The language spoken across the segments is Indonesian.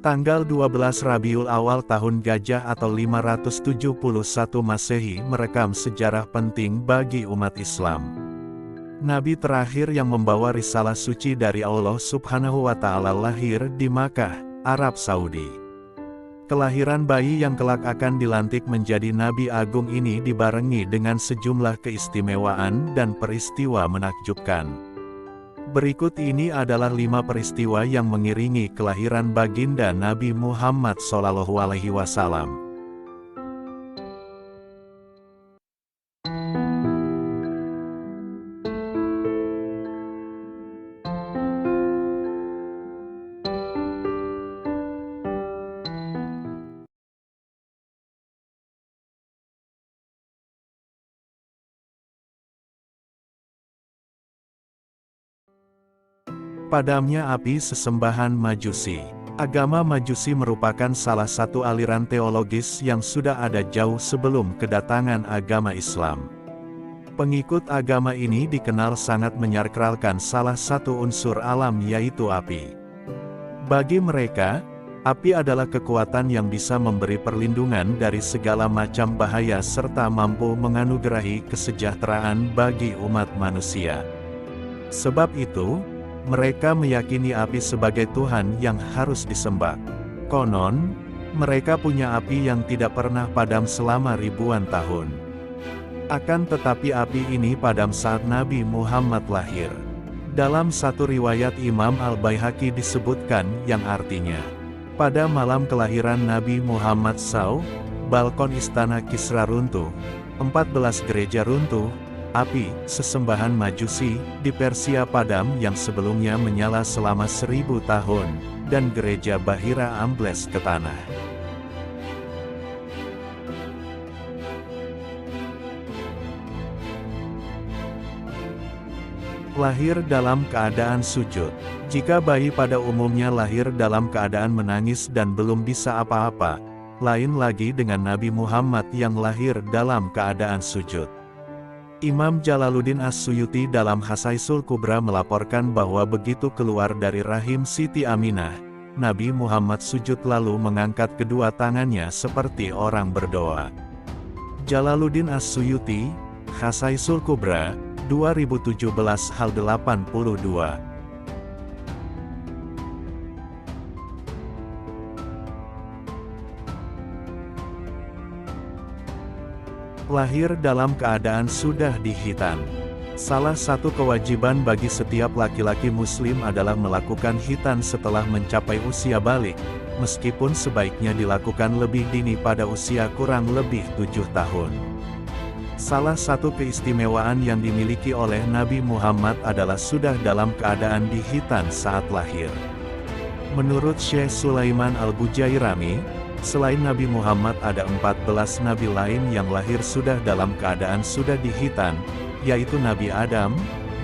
Tanggal 12 Rabiul Awal tahun Gajah atau 571 Masehi merekam sejarah penting bagi umat Islam. Nabi terakhir yang membawa risalah suci dari Allah Subhanahu wa Ta'ala lahir di Makkah, Arab Saudi. Kelahiran bayi yang kelak akan dilantik menjadi Nabi Agung ini dibarengi dengan sejumlah keistimewaan dan peristiwa menakjubkan. Berikut ini adalah 5 peristiwa yang mengiringi kelahiran baginda Nabi Muhammad SAW. Padamnya api sesembahan Majusi. Agama Majusi merupakan salah satu aliran teologis yang sudah ada jauh sebelum kedatangan agama Islam. Pengikut agama ini dikenal sangat menyakralkan salah satu unsur alam yaitu api. Bagi mereka, api adalah kekuatan yang bisa memberi perlindungan dari segala macam bahaya serta mampu menganugerahi kesejahteraan bagi umat manusia. Sebab itu, mereka meyakini api sebagai Tuhan yang harus disembah. Konon, mereka punya api yang tidak pernah padam selama ribuan tahun. Akan tetapi api ini padam saat Nabi Muhammad lahir. Dalam satu riwayat Imam Al-Baihaqi disebutkan yang artinya, pada malam kelahiran Nabi Muhammad SAW, balkon istana Kisra runtuh, 14 gereja runtuh, api, sesembahan Majusi, di Persia padam yang sebelumnya menyala selama 1000 tahun, dan gereja Bahira ambles ke tanah. Lahir dalam keadaan sujud. Jika bayi pada umumnya lahir dalam keadaan menangis dan belum bisa apa-apa, lain lagi dengan Nabi Muhammad yang lahir dalam keadaan sujud. Imam Jalaluddin As-Suyuti dalam Khasaisul Kubra melaporkan bahwa begitu keluar dari rahim Siti Aminah, Nabi Muhammad sujud lalu mengangkat kedua tangannya seperti orang berdoa. Jalaluddin As-Suyuti, Khasaisul Kubra, 2017 hal 82. Lahir dalam keadaan sudah dihitan. Salah satu kewajiban bagi setiap laki-laki muslim adalah melakukan hitan setelah mencapai usia balik, meskipun sebaiknya dilakukan lebih dini pada usia kurang lebih 7 tahun. Salah satu keistimewaan yang dimiliki oleh Nabi Muhammad adalah sudah dalam keadaan dihitan saat lahir. Menurut Syekh Sulaiman Al-Bujairami, selain Nabi Muhammad ada 14 nabi lain yang lahir sudah dalam keadaan sudah dihitan, yaitu Nabi Adam,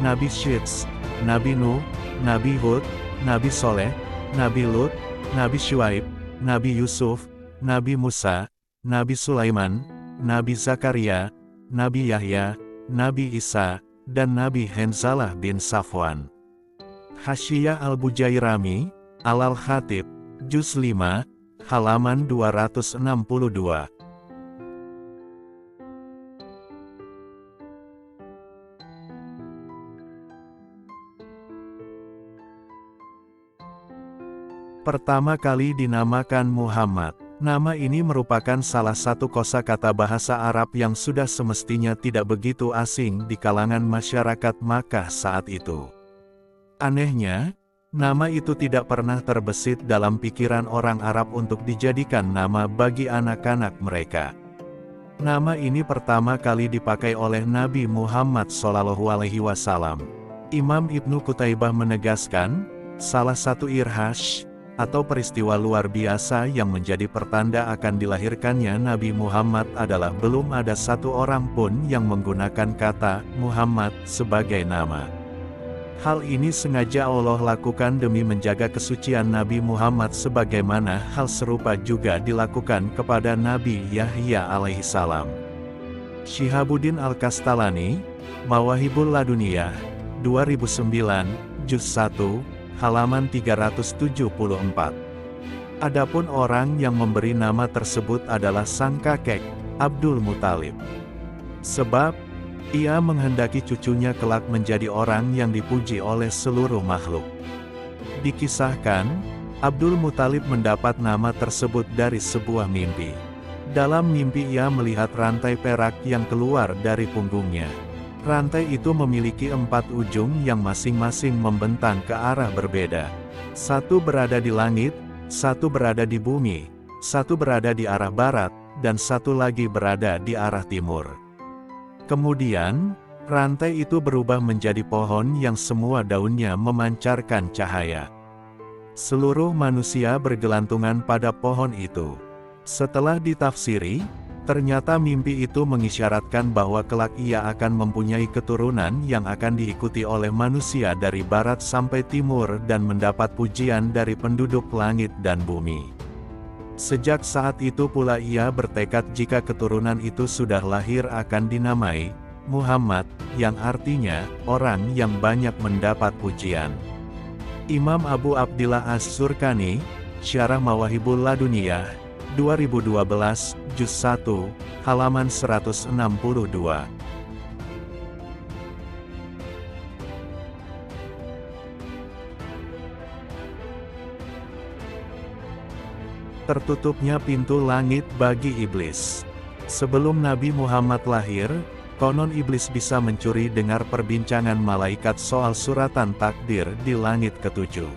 Nabi Syits, Nabi Nuh, Nabi Hud, Nabi Soleh, Nabi Lut, Nabi Syuaib, Nabi Yusuf, Nabi Musa, Nabi Sulaiman, Nabi Zakaria, Nabi Yahya, Nabi Isa, dan Nabi Hanzalah bin Safwan. Hasyiyah Al-Bujairami, Al-Khatib, Juz 5, halaman 262. Pertama kali dinamakan Muhammad. Nama ini merupakan salah satu kosakata bahasa Arab yang sudah semestinya tidak begitu asing di kalangan masyarakat Makkah saat itu. Anehnya, nama itu tidak pernah terbesit dalam pikiran orang Arab untuk dijadikan nama bagi anak-anak mereka. Nama ini pertama kali dipakai oleh Nabi Muhammad SAW. Imam Ibnu Qutaibah menegaskan, salah satu irhash, atau peristiwa luar biasa yang menjadi pertanda akan dilahirkannya Nabi Muhammad adalah belum ada satu orang pun yang menggunakan kata Muhammad sebagai nama. Hal ini sengaja Allah lakukan demi menjaga kesucian Nabi Muhammad sebagaimana hal serupa juga dilakukan kepada Nabi Yahya alaihissalam. Syihabuddin Al-Kastalani, Mawahibul Laduniyah, 2009, Juz 1, halaman 374. Adapun orang yang memberi nama tersebut adalah sang kakek, Abdul Muthalib. Sebab, ia menghendaki cucunya kelak menjadi orang yang dipuji oleh seluruh makhluk. Dikisahkan, Abdul Muthalib mendapat nama tersebut dari sebuah mimpi. Dalam mimpi ia melihat rantai perak yang keluar dari punggungnya. Rantai itu memiliki 4 ujung yang masing-masing membentang ke arah berbeda. Satu berada di langit, satu berada di bumi, satu berada di arah barat, dan satu lagi berada di arah timur. Kemudian, rantai itu berubah menjadi pohon yang semua daunnya memancarkan cahaya. Seluruh manusia bergelantungan pada pohon itu. Setelah ditafsiri, ternyata mimpi itu mengisyaratkan bahwa kelak ia akan mempunyai keturunan yang akan diikuti oleh manusia dari barat sampai timur dan mendapat pujian dari penduduk langit dan bumi. Sejak saat itu pula ia bertekad jika keturunan itu sudah lahir akan dinamai Muhammad, yang artinya, orang yang banyak mendapat pujian. Imam Abu Abdillah As-Surkani, Syarah Mawahibul Laduniyah, 2012, Juz 1, halaman 162. Tertutupnya pintu langit bagi iblis. Sebelum Nabi Muhammad lahir, konon iblis bisa mencuri dengar perbincangan malaikat soal suratan takdir di langit ketujuh.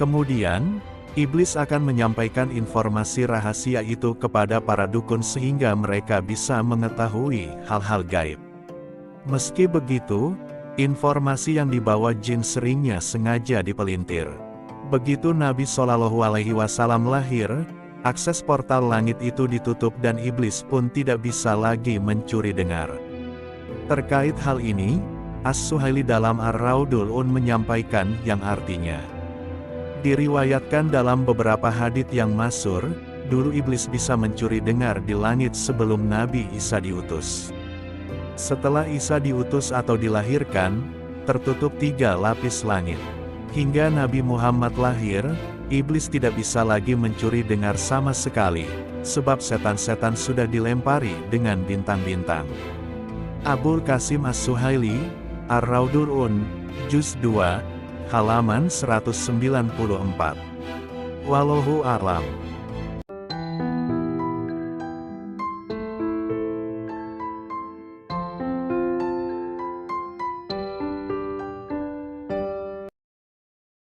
Kemudian, iblis akan menyampaikan informasi rahasia itu kepada para dukun sehingga mereka bisa mengetahui hal-hal gaib. Meski begitu, informasi yang dibawa jin seringnya sengaja dipelintir. Begitu Nabi Shallallahu Alaihi Wasallam lahir, akses portal langit itu ditutup dan iblis pun tidak bisa lagi mencuri dengar. Terkait hal ini, As-Suhaili dalam Ar-Raudul menyampaikan yang artinya, diriwayatkan dalam beberapa hadits yang masyhur, dulu iblis bisa mencuri dengar di langit sebelum Nabi Isa diutus. Setelah Isa diutus atau dilahirkan, tertutup 3 lapis langit. Hingga Nabi Muhammad lahir, iblis tidak bisa lagi mencuri dengar sama sekali, sebab setan-setan sudah dilempari dengan bintang-bintang. Abul Qasim As-Suhaili, Ar-Raudul Juz 2, halaman 194. Wallahu a'lam.